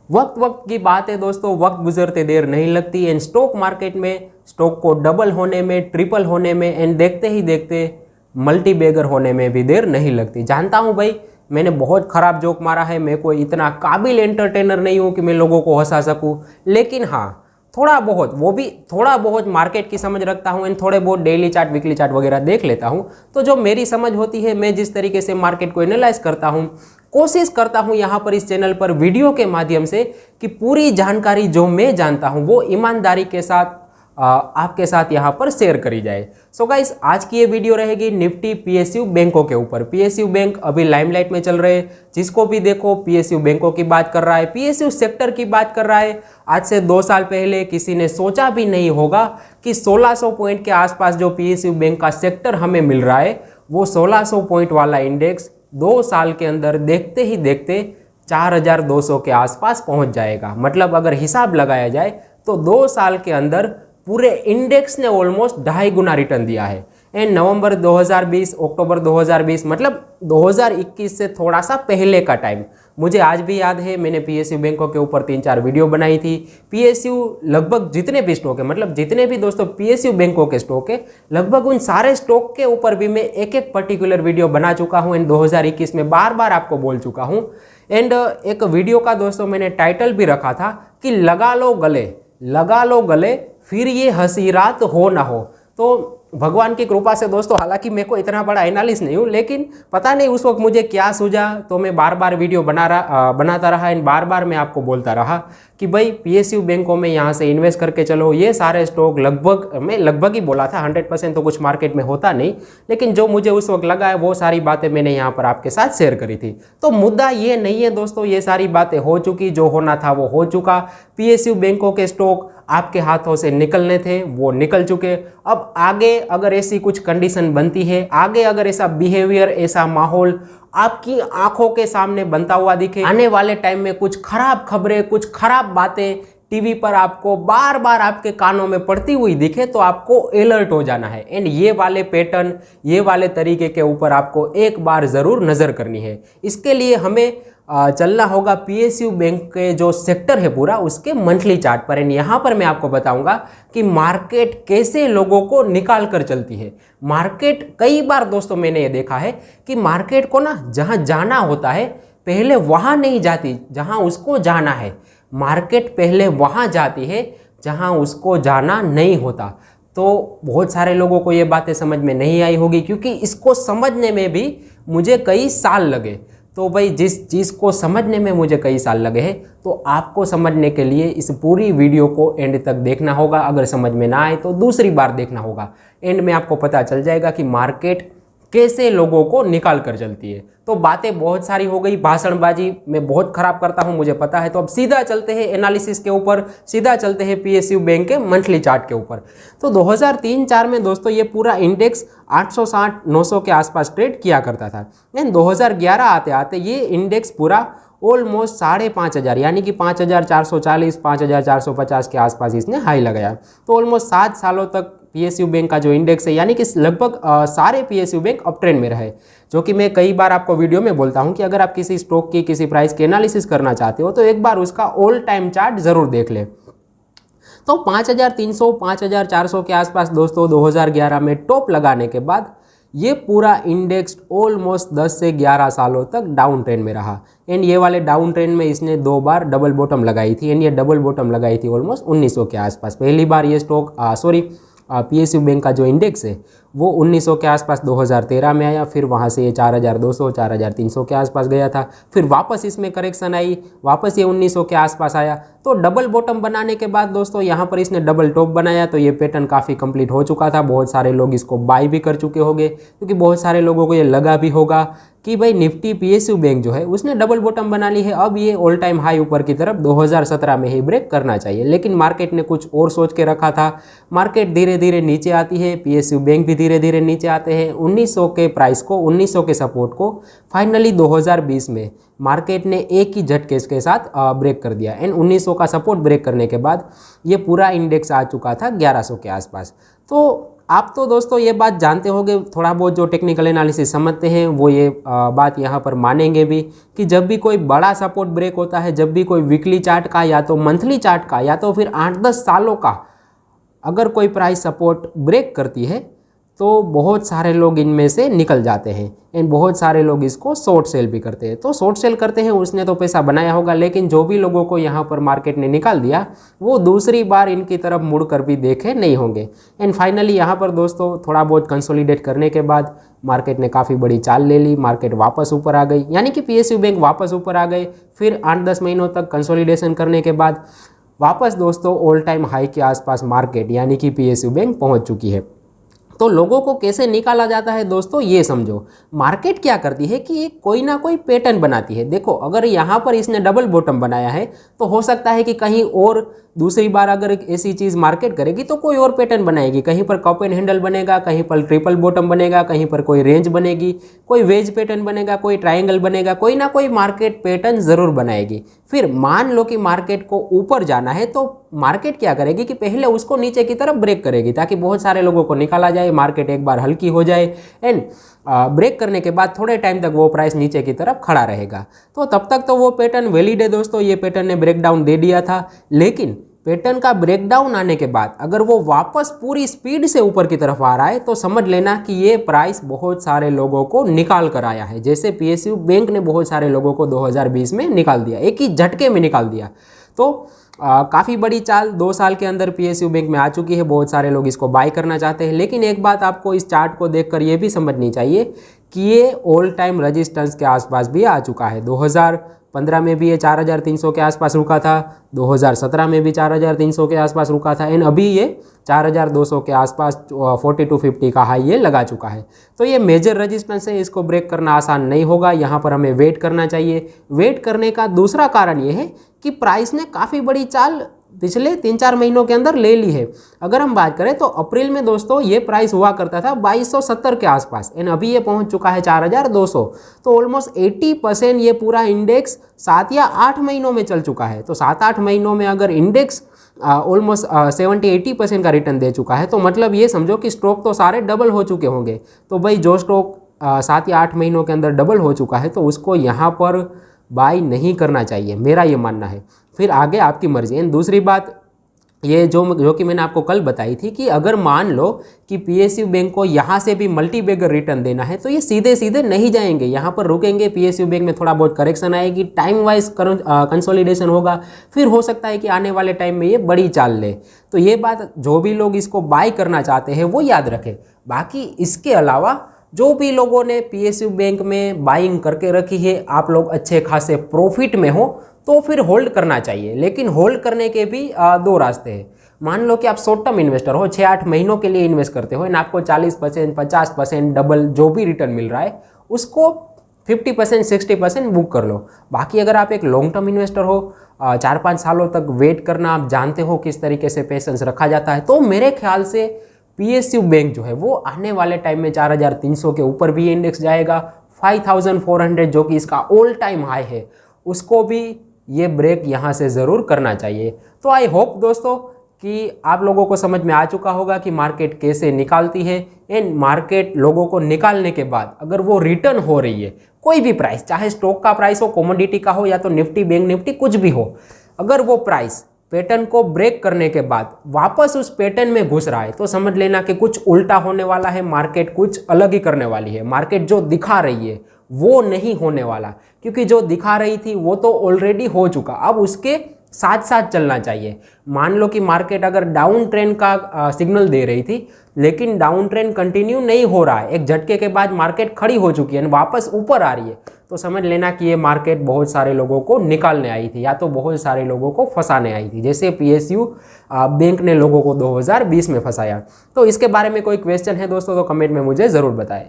वक्त वक्त की बात है दोस्तों, वक्त गुजरते देर नहीं लगती। एंड स्टॉक मार्केट में स्टॉक को डबल होने में, ट्रिपल होने में एंड देखते ही देखते मल्टी बैगर होने में भी देर नहीं लगती। जानता हूँ भाई, मैंने बहुत ख़राब जोक मारा है, मैं कोई इतना काबिल एंटरटेनर नहीं हूँ कि मैं लोगों को हंसा सकूँ, लेकिन हाँ थोड़ा बहुत, वो भी थोड़ा बहुत मार्केट की समझ रखता हूँ एंड थोड़े बहुत डेली चार्ट, वीकली चार्ट वगैरह देख लेता हूँ। तो जो मेरी समझ होती है, मैं जिस तरीके से मार्केट को एनालाइज करता हूँ, कोशिश करता हूँ यहाँ पर इस चैनल पर वीडियो के माध्यम से कि पूरी जानकारी जो मैं जानता हूँ वो ईमानदारी के साथ आपके साथ यहाँ पर शेयर करी जाए। सो गाइस, आज की ये वीडियो रहेगी निफ्टी पीएसयू बैंकों के ऊपर। पीएसयू बैंक अभी लाइमलाइट में चल रहे हैं, जिसको भी देखो पीएसयू बैंकों की बात कर रहा है, पीएसयू सेक्टर की बात कर रहा है। आज से 2 साल पहले किसी ने सोचा भी नहीं होगा कि 1600 पॉइंट के आसपास जो पीएसयू बैंक का सेक्टर हमें मिल रहा है, वो 1600 पॉइंट वाला इंडेक्स 2 साल के अंदर देखते ही देखते 4200 के आसपास पहुंच जाएगा। मतलब अगर हिसाब लगाया जाए तो 2 साल के अंदर पूरे इंडेक्स ने ऑलमोस्ट 2.5 गुना रिटर्न दिया है। एंड नवंबर 2020, अक्टूबर 2020, मतलब 2021 से थोड़ा सा पहले का टाइम मुझे आज भी याद है। मैंने पीएसयू बैंकों के ऊपर 3-4 वीडियो बनाई थी। पीएसयू लगभग जितने भी स्टॉक है, मतलब जितने भी दोस्तों पीएसयू बैंकों के स्टॉक है, लगभग उन सारे स्टॉक के ऊपर भी मैं एक पर्टिकुलर वीडियो बना चुका हूँ। एंड 2021 में बार बार आपको बोल चुका हूँ। एंड एक वीडियो का दोस्तों मैंने टाइटल भी रखा था कि लगा लो गले, लगा लो गले, फिर ये हंसी रात हो ना हो। तो भगवान की कृपा से दोस्तों, हालांकि मैं को इतना बड़ा एनालिस्ट नहीं हूँ, लेकिन पता नहीं उस वक्त मुझे क्या सूझा, तो मैं बार बार वीडियो बनाता रहा एंड बार बार मैं आपको बोलता रहा कि भाई पीएसयू बैंकों में यहाँ से इन्वेस्ट करके चलो। ये सारे स्टॉक लगभग ही बोला था, 100% तो कुछ मार्केट में होता नहीं, लेकिन जो मुझे उस वक्त लगा है वो सारी बातें मैंने यहाँ पर आपके साथ शेयर करी थी। तो मुद्दा ये नहीं है दोस्तों, ये सारी बातें हो चुकी, जो होना था वो हो चुका। पीएसयू बैंकों के स्टॉक आपके हाथों से निकलने थे, वो निकल चुके। अब आगे अगर ऐसी कुछ कंडीशन बनती है, आगे अगर ऐसा बिहेवियर, ऐसा माहौल आपकी आंखों के सामने बनता हुआ दिखे, आने वाले टाइम में कुछ खराब खबरें, कुछ खराब बातें टीवी पर आपको बार बार आपके कानों में पड़ती हुई दिखे, तो आपको अलर्ट हो जाना है। एंड ये वाले पैटर्न, ये वाले तरीके के ऊपर आपको एक बार ज़रूर नज़र करनी है। इसके लिए हमें चलना होगा पीएसयू बैंक के जो सेक्टर है पूरा, उसके मंथली चार्ट पर। एंड यहाँ पर मैं आपको बताऊंगा कि मार्केट कैसे लोगों को निकाल कर चलती है। मार्केट कई बार दोस्तों मैंने ये देखा है कि मार्केट को ना जहाँ जाना होता है, पहले वहाँ नहीं जाती जहाँ उसको जाना है। मार्केट पहले वहाँ जाती है जहाँ उसको जाना नहीं होता। तो बहुत सारे लोगों को ये बातें समझ में नहीं आई होगी, क्योंकि इसको समझने में भी मुझे कई साल लगे। तो भाई जिस चीज़ को समझने में मुझे कई साल लगे हैं, तो आपको समझने के लिए इस पूरी वीडियो को एंड तक देखना होगा। अगर समझ में ना आए तो दूसरी बार देखना होगा। एंड में आपको पता चल जाएगा कि मार्केट कैसे लोगों को निकाल कर चलती है। तो बातें बहुत सारी हो गई, भाषणबाजी मैं बहुत खराब करता हूं, मुझे पता है। तो अब सीधा चलते हैं एनालिसिस के ऊपर, सीधा चलते हैं पीएसयू बैंक के मंथली चार्ट के ऊपर। तो 2003-04 में दोस्तों ये पूरा इंडेक्स 860-900 के आसपास ट्रेड किया करता था। एंड 2011 आते आते ये इंडेक्स पूरा ऑलमोस्ट 5,500 यानी कि 5,440, 5,450 के आसपास इसने हाई लगाया। तो ऑलमोस्ट 7 सालों तक पीएसयू बैंक का जो इंडेक्स है, यानी कि लगभग सारे पीएसयू बैंक अप ट्रेंड में रहे। जो कि मैं कई बार आपको वीडियो में बोलता हूं कि अगर आप किसी स्टॉक की, किसी प्राइस की एनालिसिस करना चाहते हो तो एक बार उसका ऑल टाइम चार्ट जरूर देख ले। तो 5,300, 5,400 के आसपास दोस्तों 2011 में टॉप लगाने के बाद ये पूरा इंडेक्स ऑलमोस्ट 10 से 11 सालों तक डाउन ट्रेंड में रहा। एंड ये वाले डाउन ट्रेंड में इसने 2 बार डबल बॉटम लगाई थी। एंड ये डबल बॉटम लगाई थी ऑलमोस्ट 1900 के आसपास। पहली बार ये स्टॉक पीएसयू बैंक का जो इंडेक्स है वो 1900 के आसपास 2013 में आया। फिर वहाँ से ये 4,200, 4,300 के आसपास गया था। फिर वापस इसमें करेक्शन आई, वापस ये 1900 के आसपास आया। तो डबल बॉटम बनाने के बाद दोस्तों यहाँ पर इसने डबल टॉप बनाया। तो ये पैटर्न काफ़ी कंप्लीट हो चुका था। बहुत सारे लोग इसको बाय भी कर चुके होंगे, क्योंकि बहुत सारे लोगों को ये लगा भी होगा कि भाई निफ्टी पीएसयू बैंक जो है उसने डबल बॉटम बना ली है, अब ये ऑल टाइम हाई ऊपर की तरफ 2017 में ही ब्रेक करना चाहिए। लेकिन मार्केट ने कुछ और सोच के रखा था। मार्केट धीरे धीरे नीचे आती है, पीएसयू बैंक भी धीरे धीरे नीचे आते हैं। 1900 के प्राइस को, 1900 के सपोर्ट को फाइनली 2020 में मार्केट ने एक ही झटके के साथ ब्रेक कर दिया। एंड 1900 का सपोर्ट ब्रेक करने के बाद ये पूरा इंडेक्स आ चुका था 1100 के आसपास। तो आप तो दोस्तों ये बात जानते होंगे, थोड़ा बहुत जो टेक्निकल एनालिसिस समझते हैं वो ये बात यहाँ पर मानेंगे भी कि जब भी कोई बड़ा सपोर्ट ब्रेक होता है, जब भी कोई वीकली चार्ट का या तो मंथली चार्ट का या तो फिर 8-10 सालों का अगर कोई प्राइस सपोर्ट ब्रेक करती है तो बहुत सारे लोग इनमें से निकल जाते हैं एंड बहुत सारे लोग इसको शॉर्ट सेल भी करते हैं। तो शॉर्ट सेल करते हैं, उसने तो पैसा बनाया होगा, लेकिन जो भी लोगों को यहाँ पर मार्केट ने निकाल दिया वो दूसरी बार इनकी तरफ मुड़ कर भी देखे नहीं होंगे। एंड फाइनली यहाँ पर दोस्तों थोड़ा बहुत कंसोलिडेट करने के बाद मार्केट ने काफ़ी बड़ी चाल ले ली, मार्केट वापस ऊपर आ गई, यानी कि PSU बैंक वापस ऊपर आ गए। फिर 8-10 महीनों तक कंसोलिडेशन करने के बाद वापस दोस्तों ऑल टाइम हाई के आसपास मार्केट यानी कि PSU बैंक पहुंच चुकी है। तो लोगों को कैसे निकाला जाता है दोस्तों, ये समझो। मार्केट क्या करती है कि ये कोई ना कोई पैटर्न बनाती है। देखो अगर यहाँ पर इसने डबल बॉटम बनाया है तो हो सकता है कि कहीं और दूसरी बार अगर ऐसी चीज़ मार्केट करेगी तो कोई और पैटर्न बनाएगी, कहीं पर कप एंड हैंडल बनेगा, कहीं पर ट्रिपल बॉटम बनेगा, कहीं पर कोई रेंज बनेगी, कोई वेज पैटर्न बनेगा, कोई ट्रायंगल बनेगा, कोई ना कोई मार्केट पैटर्न ज़रूर बनाएगी। फिर मान लो कि मार्केट को ऊपर जाना है तो मार्केट क्या करेगी कि पहले उसको नीचे की तरफ ब्रेक करेगी ताकि बहुत सारे लोगों को निकाला जाए, मार्केट एक बार हल्की हो जाए एंड ब्रेक करने के बाद थोड़े टाइम तक वो प्राइस नीचे की तरफ खड़ा रहेगा। तो तब तक तो वो पैटर्न वैलिड है दोस्तों, ये पैटर्न ने ब्रेकडाउन दे दिया था। लेकिन पैटर्न का ब्रेकडाउन आने के बाद अगर वो वापस पूरी स्पीड से ऊपर की तरफ आ रहा है तो समझ लेना कि ये प्राइस बहुत सारे लोगों को निकाल कर आया है। जैसे PSU बैंक ने बहुत सारे लोगों को 2020 में निकाल दिया, एक ही झटके में निकाल दिया। तो काफ़ी बड़ी चाल 2 साल के अंदर PSU बैंक में आ चुकी है, बहुत सारे लोग इसको बाय करना चाहते हैं। लेकिन एक बात आपको इस चार्ट को देखकर ये भी समझनी चाहिए कि ये ऑल टाइम रजिस्टेंस के आसपास भी आ चुका है। 2015 में भी ये 4300 के आसपास रुका था, 2017 में भी 4300 के आसपास रुका था एंड अभी ये 4200 के आसपास 4250 का हाई ये लगा चुका है। तो ये मेजर रजिस्टेंस है, इसको ब्रेक करना आसान नहीं होगा, यहाँ पर हमें वेट करना चाहिए। वेट करने का दूसरा कारण ये है कि प्राइस ने काफ़ी बड़ी चाल पिछले 3-4 महीनों के अंदर ले ली है। अगर हम बात करें तो अप्रैल में दोस्तों ये प्राइस हुआ करता था 2270 के आसपास एंड अभी ये पहुंच चुका है 4200। तो ऑलमोस्ट 80% ये पूरा इंडेक्स 7 या 8 महीनों में चल चुका है। तो 7-8 महीनों में अगर इंडेक्स ऑलमोस्ट 70-80% का रिटर्न दे चुका है तो मतलब ये समझो कि स्टॉक तो सारे डबल हो चुके होंगे। तो भाई जो स्टॉक 7 या 8 महीनों के अंदर डबल हो चुका है तो उसको यहाँ पर बाई नहीं करना चाहिए, मेरा ये मानना है। फिर आगे आपकी मर्जी। एंड दूसरी बात ये जो कि मैंने आपको कल बताई थी कि अगर मान लो कि PSU बैंक को यहाँ से भी मल्टी बैगर रिटर्न देना है तो ये सीधे सीधे नहीं जाएंगे, यहाँ पर रुकेंगे। PSU बैंक में थोड़ा बहुत करेक्शन आएगी, टाइम वाइज कंसोलिडेशन होगा, फिर हो सकता है कि आने वाले टाइम में ये बड़ी चाल ले। तो ये बात जो भी लोग इसको बाय करना चाहते हैं वो याद रखें। बाकी इसके अलावा जो भी लोगों ने PSU बैंक में बाइंग करके रखी है, आप लोग अच्छे खासे प्रॉफिट में हो तो फिर होल्ड करना चाहिए। लेकिन होल्ड करने के भी 2 रास्ते हैं। मान लो कि आप शॉर्ट टर्म इन्वेस्टर हो, 6-8 महीनों के लिए इन्वेस्ट करते हो एंड आपको 40%, 50% डबल जो भी रिटर्न मिल रहा है उसको 50%, 60% बुक कर लो। बाकी अगर आप एक लॉन्ग टर्म इन्वेस्टर हो, 4-5 सालों तक वेट करना आप जानते हो किस तरीके से पेशेंस रखा जाता है, तो मेरे ख्याल से PSU बैंक जो है वो आने वाले टाइम में 4300 के ऊपर भी इंडेक्स जाएगा। 5400 जो कि इसका ऑल टाइम हाई है उसको भी ये ब्रेक यहाँ से ज़रूर करना चाहिए। तो आई होप दोस्तों कि आप लोगों को समझ में आ चुका होगा कि मार्केट कैसे निकालती है एंड मार्केट लोगों को निकालने के बाद अगर वो रिटर्न हो रही है, कोई भी प्राइस, चाहे स्टॉक का प्राइस हो, कमोडिटी का हो या तो निफ्टी बैंक निफ्टी कुछ भी हो, अगर वो प्राइस पैटर्न को ब्रेक करने के बाद वापस उस पैटर्न में घुस रहा है तो समझ लेना कि कुछ उल्टा होने वाला है, मार्केट कुछ अलग ही करने वाली है। मार्केट जो दिखा रही है वो नहीं होने वाला, क्योंकि जो दिखा रही थी वो तो ऑलरेडी हो चुका, अब उसके साथ साथ चलना चाहिए। मान लो कि मार्केट अगर डाउन ट्रेंड का सिग्नल दे रही थी लेकिन डाउन ट्रेंड कंटिन्यू नहीं हो रहा है, एक झटके के बाद मार्केट खड़ी हो चुकी है, वापस ऊपर आ रही है, तो समझ लेना कि ये मार्केट बहुत सारे लोगों को निकालने आई थी या तो बहुत सारे लोगों को फंसाने आई थी, जैसे PSU बैंक ने लोगों को 2020 में फंसाया। तो इसके बारे में कोई क्वेश्चन है दोस्तों तो कमेंट में मुझे ज़रूर बताएं।